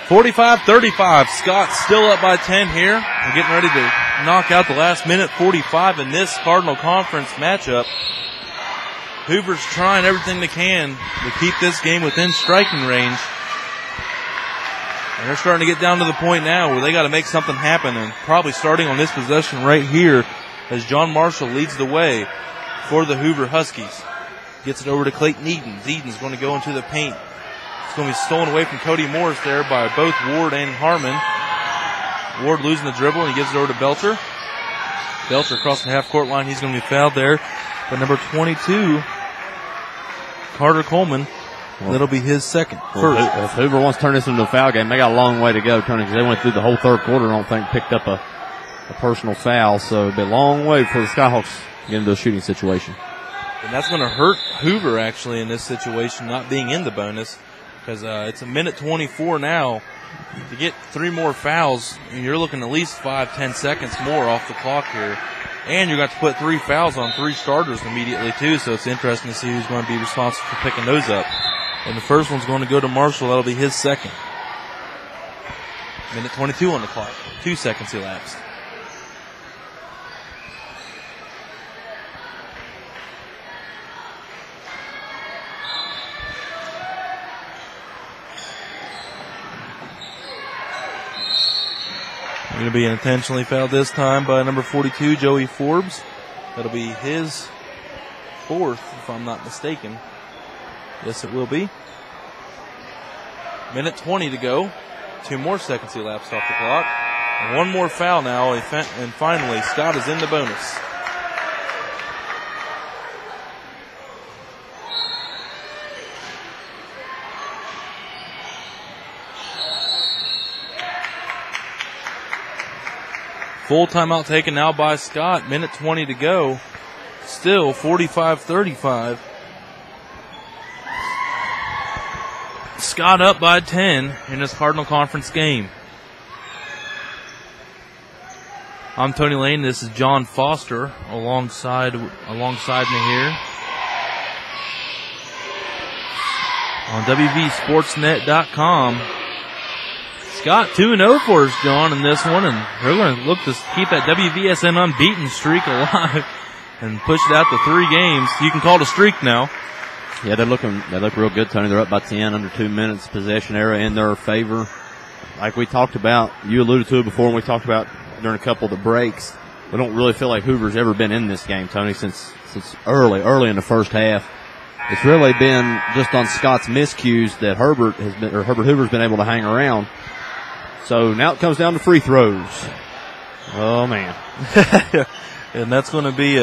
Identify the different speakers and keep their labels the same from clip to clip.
Speaker 1: 45-35. Scott still up by 10 here. We're getting ready to knock out the last minute 45 in this Cardinal Conference matchup. Hoover's trying everything they can to keep this game within striking range. And they're starting to get down to the point now where they got to make something happen, and probably starting on this possession right here as John Marshall leads the way for the Hoover Huskies. Gets it over to Clayton Edens. Edens going to go into the paint. It's going to be stolen away from Cody Morris there by both Ward and Harmon. Ward losing the dribble, and he gives it over to Belcher. Belcher across the half-court line. He's going to be fouled there by number 22, Carter Coleman. Well, that'll be his second.
Speaker 2: First. If Hoover wants to turn this into a foul game, they got a long way to go, Tony, because they went through the whole third quarter, I don't think, picked up a personal foul. So it'll be a long way for the Skyhawks to get into a shooting situation.
Speaker 1: And that's going to hurt Hoover, actually, in this situation, not being in the bonus, because it's a minute 24 now. To get 3 more fouls, you're looking at least 5-10 seconds more off the clock here. And you're going to have to put 3 fouls on 3 starters immediately, too, so it's interesting to see who's going to be responsible for picking those up. And the first one's going to go to Marshall. That'll be his second. Minute 22 on the clock. 2 seconds elapsed. Going to be intentionally fouled this time by number 42, Joey Forbes. That'll be his 4th, if I'm not mistaken. Yes, it will be. Minute 20 to go. 2 more seconds elapsed off the clock. And 1 more foul now, and finally Scott is in the bonus. Full timeout taken now by Scott. Minute 20 to go. Still 45-35. Scott up by 10 in this Cardinal Conference game. I'm Tony Lane. This is John Foster alongside me here on wvsportsnet.com. Scott 2-0 for us, John, in this one, and they're going to look to keep that WVSN unbeaten streak alive and push it out to 3 games. You can call it a streak now.
Speaker 2: Yeah, they look real good, Tony. They're up by 10, under 2 minutes, possession era in their favor. Like we talked about, you alluded to it before, and we talked about during a couple of the breaks. We don't really feel like Hoover's ever been in this game, Tony, since early in the first half. It's really been just on Scott's miscues that Herbert Hoover's been able to hang around. So now it comes down to free throws. Oh, man.
Speaker 1: And that's going to be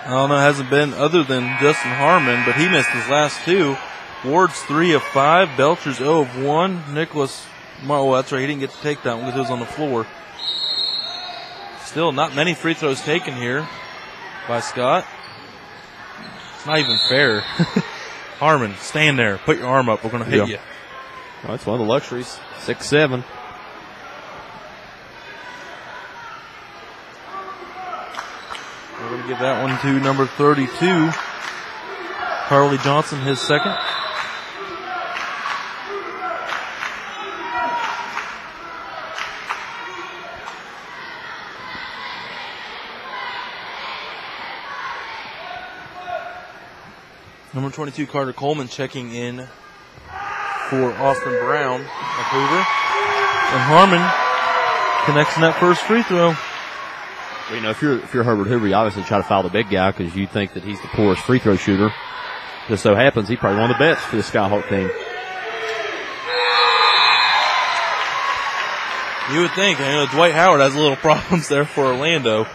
Speaker 1: I don't know, it hasn't been other than Justin Harmon, but he missed his last 2. Ward's 3 of 5. Belcher's 0 of 1. Nicholas, well, that's right, he didn't get to take that one because it was on the floor. Still not many free throws taken here by Scott. It's not even fair. Harmon, stand there. Put your arm up. We're going to hit you.
Speaker 2: Well, that's one of the luxuries. 6'7".
Speaker 1: We're going to give that one to number 32, Carly Johnson, his second. Number 22, Carter Coleman, checking in for Austin Brown of Hoover. And Harmon connects in that first free throw.
Speaker 2: Well, you know, if you're Herbert Hoover, you obviously try to foul the big guy because you think that he's the poorest free throw shooter. Just so happens he's probably one of the best for the Skyhawk team.
Speaker 1: You would think. You know, Dwight Howard has a little problems there for Orlando.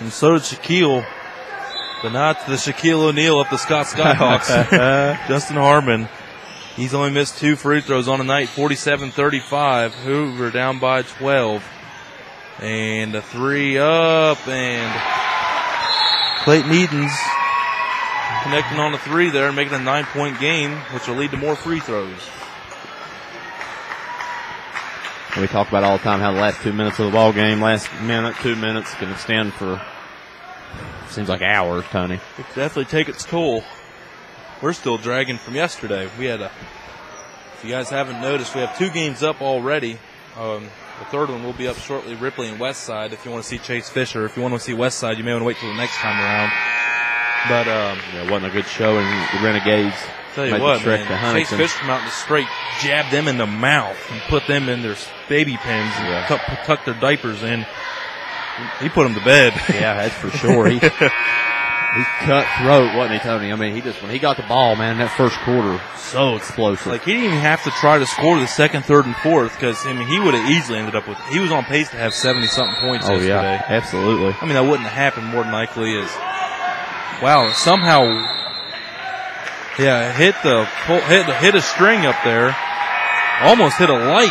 Speaker 1: And so did Shaquille. But not the Shaquille O'Neal of the Scott Skyhawks. Justin Harmon. He's only missed 2 free throws on the night, 47-35. Hoover down by 12. And a 3 up, and Clayton Edens connecting on a 3 there, making a 9-point game, which will lead to more free throws.
Speaker 2: We talk about all the time how the last 2 minutes of the ball game, last minute, 2 minutes can extend for, seems like hours, Tony.
Speaker 1: It could definitely take its toll. We're still dragging from yesterday. We had a If you guys haven't noticed, we have 2 games up already. The third one will be up shortly, Ripley and Westside. If you want to see Chase Fisher, if you want to see Westside, you may want to wait till the next time around. But
Speaker 2: it wasn't a good showing. The Renegades.
Speaker 1: Tell you what, man, Chase Fisher came out and straight jabbed them in the mouth and put them in their baby pens and tucked their diapers in. He put them to bed.
Speaker 2: Yeah, that's for sure. He cutthroat, wasn't he, Tony? I mean, when he got the ball, man, that first quarter, so explosive.
Speaker 1: Like, he didn't even have to try to score the second, third, and fourth because, I mean, he would have easily ended up with, he was on pace to have 70-something points yesterday.
Speaker 2: Yeah, absolutely.
Speaker 1: I mean, that wouldn't have happened more than likely as, wow, somehow, yeah, hit a string up there. Almost hit a light.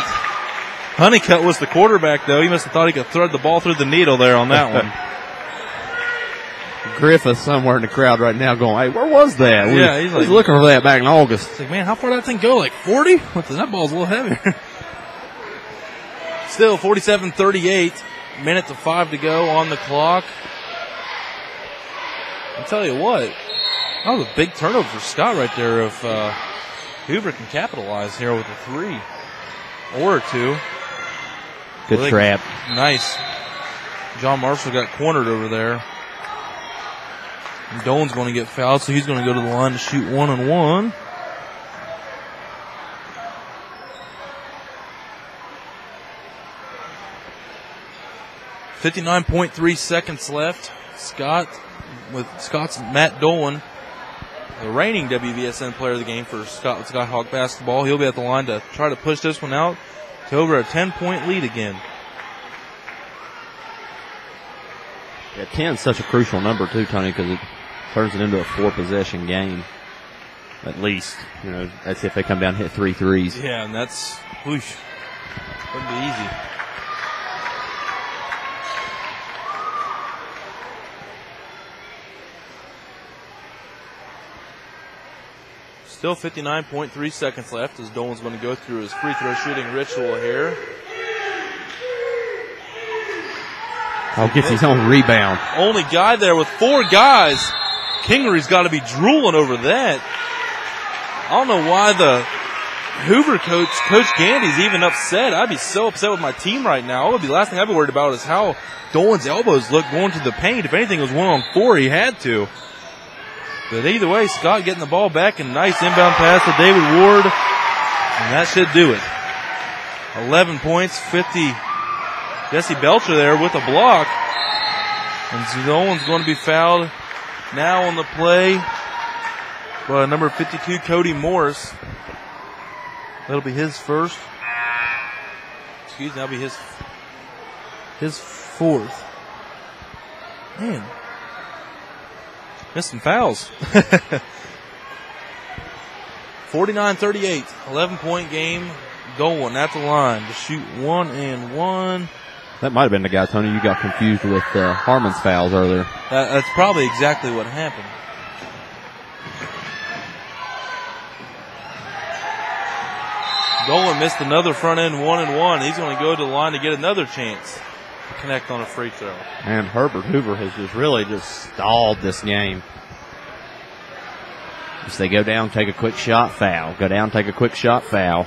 Speaker 1: Honeycutt was the quarterback, though. He must have thought he could thread the ball through the needle there on that one.
Speaker 2: Griffith somewhere in the crowd right now going, hey, where was that?
Speaker 1: Yeah,
Speaker 2: he's looking for that back in August.
Speaker 1: He's like, man, how far did that thing go? Like 40? That ball's a little heavier. Still 47-38. Minute to 5 to go on the clock. I'll tell you what, that was a big turnover for Scott right there. If Hoover can capitalize here with a 3 or a 2.
Speaker 2: Good trap.
Speaker 1: Nice. John Marshall got cornered over there. And Dolan's going to get fouled, so he's going to go to the line to shoot 1-and-1. .3 seconds left. Scott's Matt Dolan, the reigning WVSN player of the game for Scott Hawk basketball. He'll be at the line to try to push this one out to over a 10-point lead again.
Speaker 2: Yeah, 10 is such a crucial number too, Tony, because it turns it into a 4-possession game. At least, that's if they come down and hit 3 threes.
Speaker 1: Yeah, and that's, whoosh, wouldn't be easy. Still 59.3 seconds left as Dolan's going to go through his free throw shooting ritual here.
Speaker 2: Gets his own rebound.
Speaker 1: Only guy there with 4 guys. Kingery's got to be drooling over that. I don't know why the Hoover Coach Gandy's even upset. I'd be so upset with my team right now. The last thing I'd be worried about is how Dolan's elbows look going to the paint. If anything, it was 1-on-4. He had to. But either way, Scott getting the ball back and nice inbound pass to David Ward. And that should do it. 11 points, 50. Jesse Belcher there with a block. And Dolan's going to be fouled now on the play by number 52, Cody Morris. That'll be his first. Excuse me, that'll be his fourth. Man. Missed some fouls. 49-38, 11-point game. Dolan at the line to shoot 1-and-1.
Speaker 2: That might have been the guy, Tony, you got confused with Harmon's fouls earlier.
Speaker 1: That's probably exactly what happened. Dolan missed another front end 1-and-1. He's going to go to the line to get another chance to connect on a free throw.
Speaker 2: And Herbert Hoover has really stalled this game. As they go down, take a quick shot, foul. Go down, take a quick shot, foul.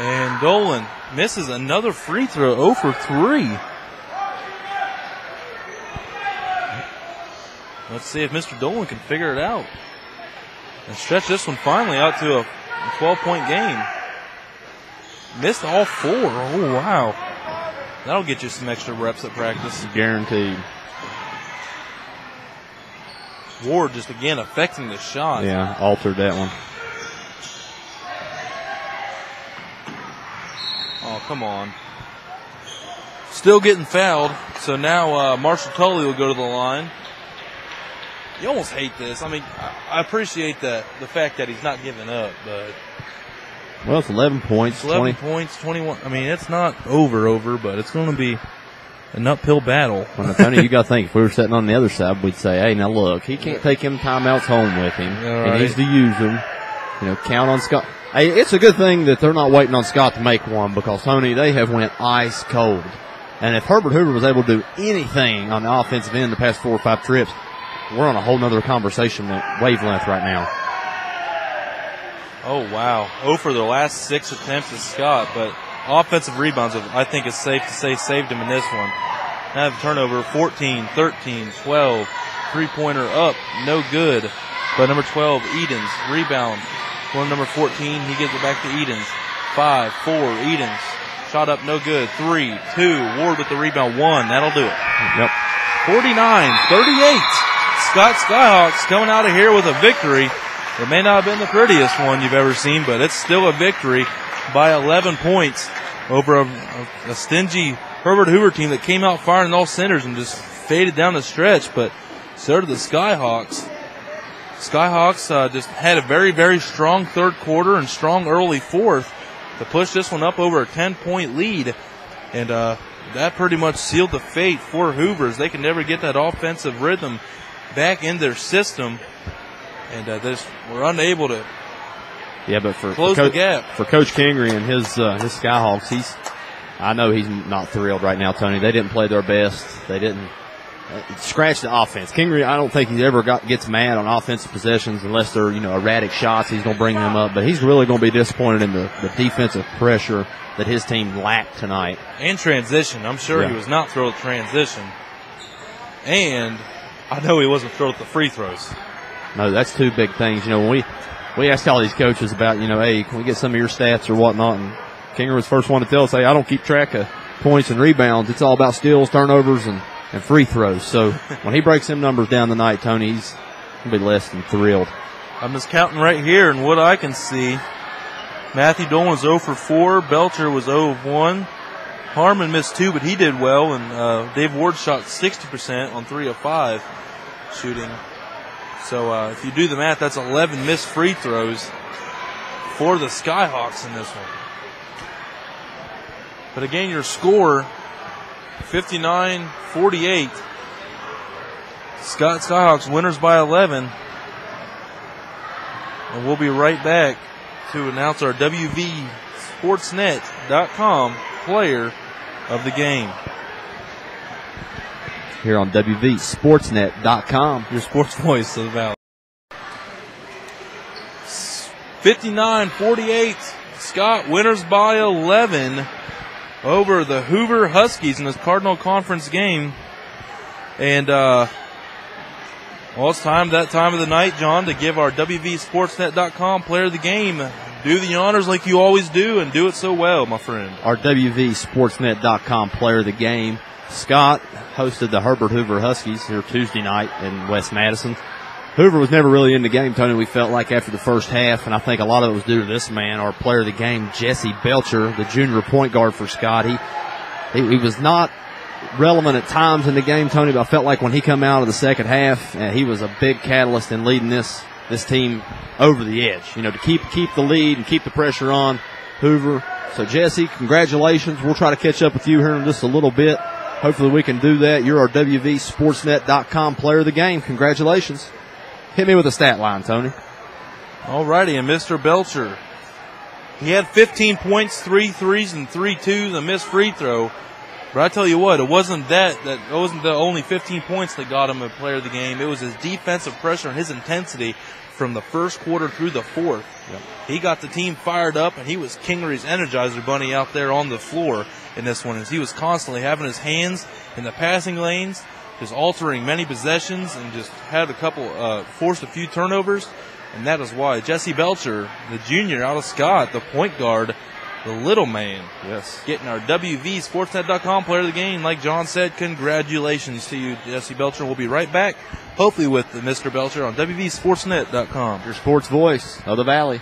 Speaker 1: And Dolan misses another free throw, 0 for 3. Let's see if Mr. Dolan can figure it out and stretch this one finally out to a 12-point game. Missed all 4. Oh, wow. That'll get you some extra reps at practice.
Speaker 2: Guaranteed.
Speaker 1: Ward just again affecting the shot.
Speaker 2: Yeah, altered that one.
Speaker 1: Oh, come on. Still getting fouled. So now Marshall Tully will go to the line. You almost hate this. I mean, I appreciate the fact that he's not giving up, but.
Speaker 2: Well, it's 11 points.
Speaker 1: It's 11 points, 21. I mean, it's not over, but it's going to be an uphill battle.
Speaker 2: Well, Tony, you got to think, if we were sitting on the other side, we'd say, hey, now look, he can't take him timeouts home with him.
Speaker 1: Right.
Speaker 2: He needs to use them. Count on Scott. Hey, it's a good thing that they're not waiting on Scott to make one because, Tony, they have went ice cold. And if Herbert Hoover was able to do anything on the offensive end the past 4 or 5 trips, we're on a whole nother conversation wavelength right now.
Speaker 1: Oh, wow. 0 for their last 6 attempts at Scott, but offensive rebounds, I think it's safe to say, saved him in this one. Have turnover 14, 13, 12. Three-pointer up, no good. But number 12, Edens, rebound. Going number 14, he gives it back to Edens. 5, 4, Edens. Shot up, no good. 3, 2, Ward with the rebound. 1, that'll do it.
Speaker 2: Yep.
Speaker 1: 49-38. Scott Skyhawks coming out of here with a victory. It may not have been the prettiest one you've ever seen, but it's still a victory by 11 points over a stingy Herbert Hoover team that came out firing all centers and just faded down the stretch, but so did the Skyhawks. Skyhawks just had a very, very strong third quarter and strong early fourth to push this one up over a 10-point lead, and that pretty much sealed the fate for Hoovers. They can never get that offensive rhythm back in their system, and they were unable to close the gap.
Speaker 2: For Coach Kingery and his Skyhawks, I know he's not thrilled right now, Tony. They didn't play their best. They didn't scratch the offense. Kingery, I don't think he's ever gets mad on offensive possessions unless they're erratic shots. He's going to bring them up, but he's really going to be disappointed in the defensive pressure that his team lacked tonight.
Speaker 1: And transition. I'm sure he was not thrilled at transition. And I know he wasn't thrilled at the free throws.
Speaker 2: No, that's 2 big things. When we asked all these coaches about, hey, can we get some of your stats or whatnot? And Kingery was the first one to tell us, hey, I don't keep track of points and rebounds. It's all about steals, turnovers, and free throws. So when he breaks them numbers down tonight, Tony, he's going to be less than thrilled.
Speaker 1: I'm just counting right here, and what I can see, Matthew Dolan was 0 for 4. Belcher was 0 of 1. Harmon missed 2, but he did well, and Dave Ward shot 60% on 3 of 5 shooting. So if you do the math, that's 11 missed free throws for the Skyhawks in this one. But again, your score, 59-48. Skyhawks winners by 11. And we'll be right back to announce our wvsportsnet.com player of the game.
Speaker 2: Here on wvsportsnet.com.
Speaker 1: Your sports voice of the Valley. 59-48. Scott winners by 11 over the Hoover Huskies in this Cardinal Conference game. And, it's that time of the night, John, to give our wvsportsnet.com player of the game. Do the honors like you always do, and do it so well, my friend.
Speaker 2: Our wvsportsnet.com player of the game. Scott hosted the Herbert Hoover Huskies here Tuesday night in West Madison. Hoover was never really in the game, Tony, we felt like after the first half, and I think a lot of it was due to this man, our player of the game, Jesse Belcher, the junior point guard for Scott. He was not relevant at times in the game, Tony, but I felt like when he come out of the second half, he was a big catalyst in leading this team over the edge, to keep the lead and keep the pressure on Hoover. So, Jesse, congratulations. We'll try to catch up with you here in just a little bit. Hopefully we can do that. You're our wvsportsnet.com player of the game. Congratulations. Hit me with a stat line, Tony.
Speaker 1: All righty, and Mr. Belcher, he had 15 points, 3 threes, and 3 twos, a missed free throw. But I tell you what, it wasn't the only 15 points that got him a player of the game. It was his defensive pressure and his intensity from the first quarter through the fourth. Yep. He got the team fired up, and he was Kingery's Energizer Bunny out there on the floor in this one, as he was constantly having his hands in the passing lanes, just altering many possessions, and just had forced a few turnovers. And that is why Jesse Belcher, the junior out of Scott, the point guard, the little man, getting our wvsportsnet.com player of the game. Like John said, congratulations to you, Jesse Belcher. We'll be right back, hopefully with Mr. Belcher on wvsportsnet.com.
Speaker 2: Your sports voice of the Valley.